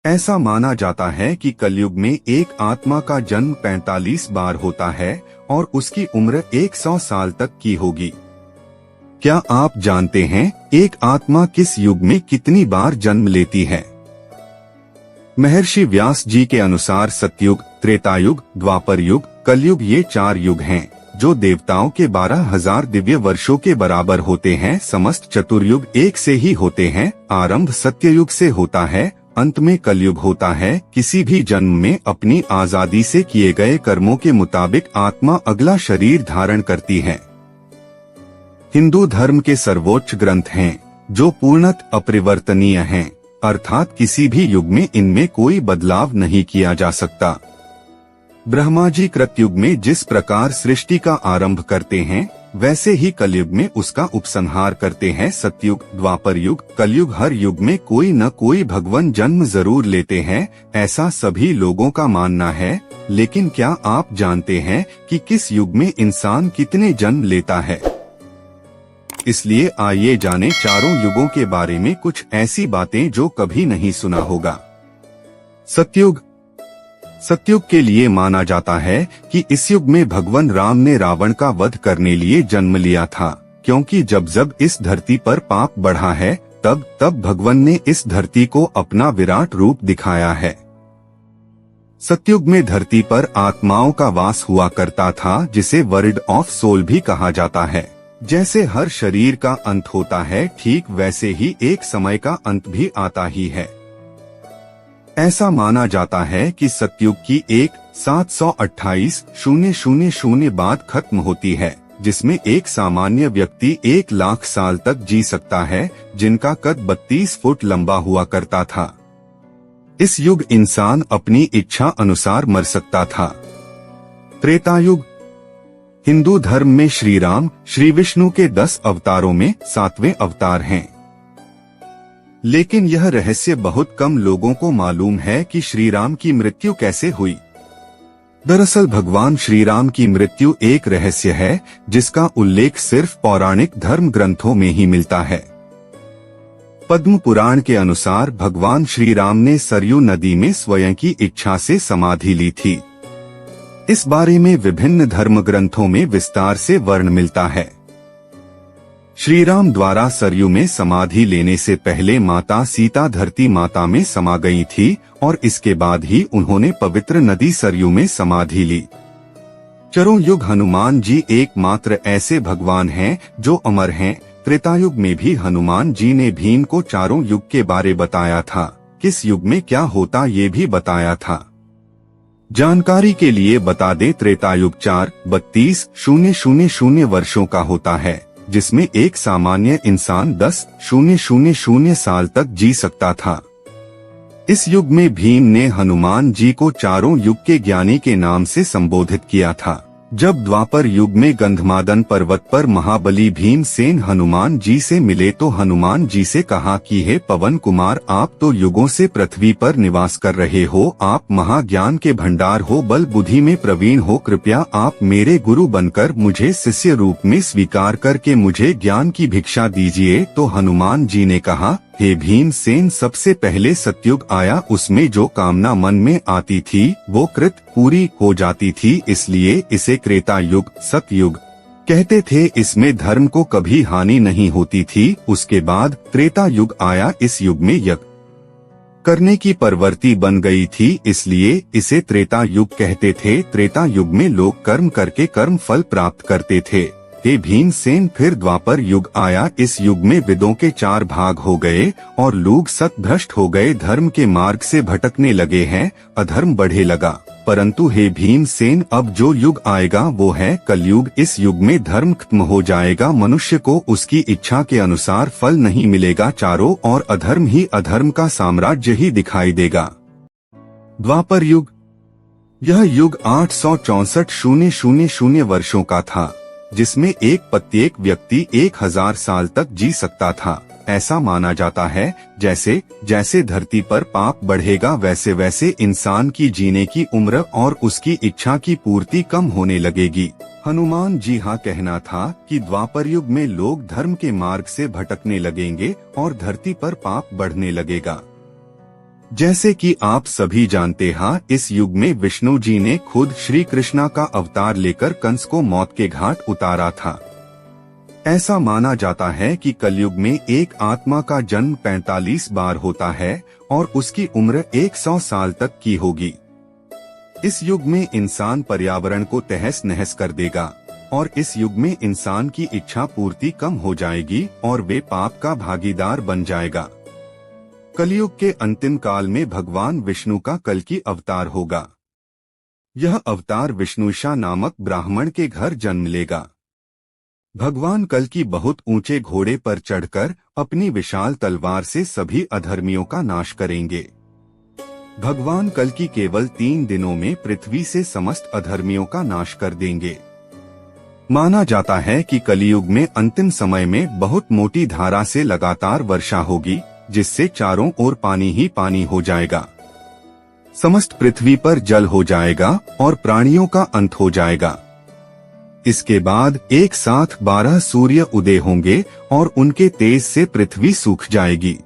ऐसा माना जाता है कि कलयुग में एक आत्मा का जन्म 45 बार होता है और उसकी उम्र 100 साल तक की होगी। क्या आप जानते हैं एक आत्मा किस युग में कितनी बार जन्म लेती है? महर्षि व्यास जी के अनुसार सतयुग, त्रेतायुग, द्वापर युग, कलयुग ये 4 युग हैं, जो देवताओं के 12,000 दिव्य वर्षों के बराबर होते हैं। समस्त चतुर्युग एक से ही होते हैं। आरंभ सत्ययुग से होता है, अंत में कलयुग होता है। किसी भी जन्म में अपनी आजादी से किए गए कर्मों के मुताबिक आत्मा अगला शरीर धारण करती है। हिंदू धर्म के सर्वोच्च ग्रंथ हैं, जो पूर्णतः अपरिवर्तनीय हैं, अर्थात किसी भी युग में इनमें कोई बदलाव नहीं किया जा सकता। ब्रह्मा जी कृतयुग में जिस प्रकार सृष्टि का आरंभ करते हैं, वैसे ही कलयुग में उसका उपसंहार करते हैं। सतयुग, द्वापर युग, कलयुग, हर युग में कोई न कोई भगवान जन्म जरूर लेते हैं, ऐसा सभी लोगों का मानना है। लेकिन क्या आप जानते हैं कि किस युग में इंसान कितने जन्म लेता है? इसलिए आइए जाने चारों युगों के बारे में कुछ ऐसी बातें जो कभी नहीं सुना होगा। सतयुग। सतयुग के लिए माना जाता है कि इस युग में भगवान राम ने रावण का वध करने लिए जन्म लिया था, क्योंकि जब जब इस धरती पर पाप बढ़ा है, तब तब भगवान ने इस धरती को अपना विराट रूप दिखाया है। सतयुग में धरती पर आत्माओं का वास हुआ करता था, जिसे वर्ल्ड ऑफ सोल भी कहा जाता है। जैसे हर शरीर का अंत होता है, ठीक वैसे ही एक समय का अंत भी आता ही है। ऐसा माना जाता है कि सतयुग की 728,000 बाद खत्म होती है, जिसमें एक सामान्य व्यक्ति 1,00,000 साल तक जी सकता है, जिनका कद 32 फुट लंबा हुआ करता था। इस युग इंसान अपनी इच्छा अनुसार मर सकता था। त्रेतायुग। हिंदू धर्म में श्री राम, श्री विष्णु के 10 अवतारों में 7वें अवतार हैं। लेकिन यह रहस्य बहुत कम लोगों को मालूम है कि श्री राम की मृत्यु कैसे हुई। दरअसल भगवान श्री राम की मृत्यु एक रहस्य है, जिसका उल्लेख सिर्फ पौराणिक धर्म ग्रंथों में ही मिलता है। पद्म पुराण के अनुसार भगवान श्री राम ने सरयू नदी में स्वयं की इच्छा से समाधि ली थी। इस बारे में विभिन्न धर्म ग्रंथों में विस्तार से वर्ण मिलता है। श्री राम द्वारा सरयू में समाधि लेने से पहले माता सीता धरती माता में समा गई थी, और इसके बाद ही उन्होंने पवित्र नदी सरयू में समाधि ली। चारों युग हनुमान जी एकमात्र ऐसे भगवान हैं जो अमर हैं। त्रेतायुग में भी हनुमान जी ने भीम को चारों युग के बारे बताया था। किस युग में क्या होता ये भी बताया था। जानकारी के लिए बता दे, त्रेतायुग 4,32,000 वर्षों का होता है, जिसमें एक सामान्य इंसान 10,000 साल तक जी सकता था। इस युग में भीम ने हनुमान जी को चारों युग के ज्ञानी के नाम से संबोधित किया था। जब द्वापर युग में गंधमादन पर्वत पर महाबली भीमसेन हनुमान जी से मिले तो हनुमान जी से कहा कि हे पवन कुमार, आप तो युगों से पृथ्वी पर निवास कर रहे हो, आप महाज्ञान के भंडार हो, बल बुद्धि में प्रवीण हो, कृपया आप मेरे गुरु बनकर मुझे शिष्य रूप में स्वीकार करके मुझे ज्ञान की भिक्षा दीजिए। तो हनुमान जी ने कहा, हे भीमसेन, सबसे पहले सतयुग आया, उसमें जो कामना मन में आती थी वो कृत पूरी हो जाती थी, इसलिए इसे त्रेता युग, सतयुग कहते थे। इसमें धर्म को कभी हानि नहीं होती थी। उसके बाद त्रेता युग आया, इस युग में यज्ञ करने की प्रवृत्ति बन गई थी, इसलिए इसे त्रेता युग कहते थे। त्रेता युग में लोग कर्म करके कर्म फल प्राप्त करते थे। हे भीमसेन, फिर द्वापर युग आया, इस युग में वेदों के 4 भाग हो गए और लोग सतभ्रष्ट हो गए, धर्म के मार्ग से भटकने लगे हैं, अधर्म बढ़े लगा। परंतु हे भीमसेन, अब जो युग आएगा वो है कलयुग। इस युग में धर्म खत्म हो जाएगा, मनुष्य को उसकी इच्छा के अनुसार फल नहीं मिलेगा, चारों ओर अधर्म ही अधर्म का साम्राज्य ही दिखाई देगा। द्वापर युग। यह युग 864,000 वर्षों का था, जिसमें प्रत्येक व्यक्ति 1,000 साल तक जी सकता था। ऐसा माना जाता है जैसे जैसे धरती पर पाप बढ़ेगा, वैसे वैसे इंसान की जीने की उम्र और उसकी इच्छा की पूर्ति कम होने लगेगी। हनुमान जी हाँ कहना था कि द्वापर युग में लोग धर्म के मार्ग से भटकने लगेंगे और धरती पर पाप बढ़ने लगेगा। जैसे कि आप सभी जानते हैं, इस युग में विष्णु जी ने खुद श्री कृष्णा का अवतार लेकर कंस को मौत के घाट उतारा था। ऐसा माना जाता है कि कलयुग में एक आत्मा का जन्म 45 बार होता है और उसकी उम्र 100 साल तक की होगी। इस युग में इंसान पर्यावरण को तहस नहस कर देगा और इस युग में इंसान की इच्छा पूर्ति कम हो जाएगी और वे पाप का भागीदार बन जाएगा। कलयुग के अंतिम काल में भगवान विष्णु का कल्कि अवतार होगा। यह अवतार विष्णुशा नामक ब्राह्मण के घर जन्म लेगा। भगवान कल्कि बहुत ऊंचे घोड़े पर चढ़कर अपनी विशाल तलवार से सभी अधर्मियों का नाश करेंगे। भगवान कल्कि केवल 3 दिनों में पृथ्वी से समस्त अधर्मियों का नाश कर देंगे। माना जाता है कि कलियुग में अंतिम समय में बहुत मोटी धारा से लगातार वर्षा होगी, जिससे चारों ओर पानी ही पानी हो जाएगा। समस्त पृथ्वी पर जल हो जाएगा और प्राणियों का अंत हो जाएगा। इसके बाद एक साथ 12 सूर्य उदय होंगे और उनके तेज से पृथ्वी सूख जाएगी।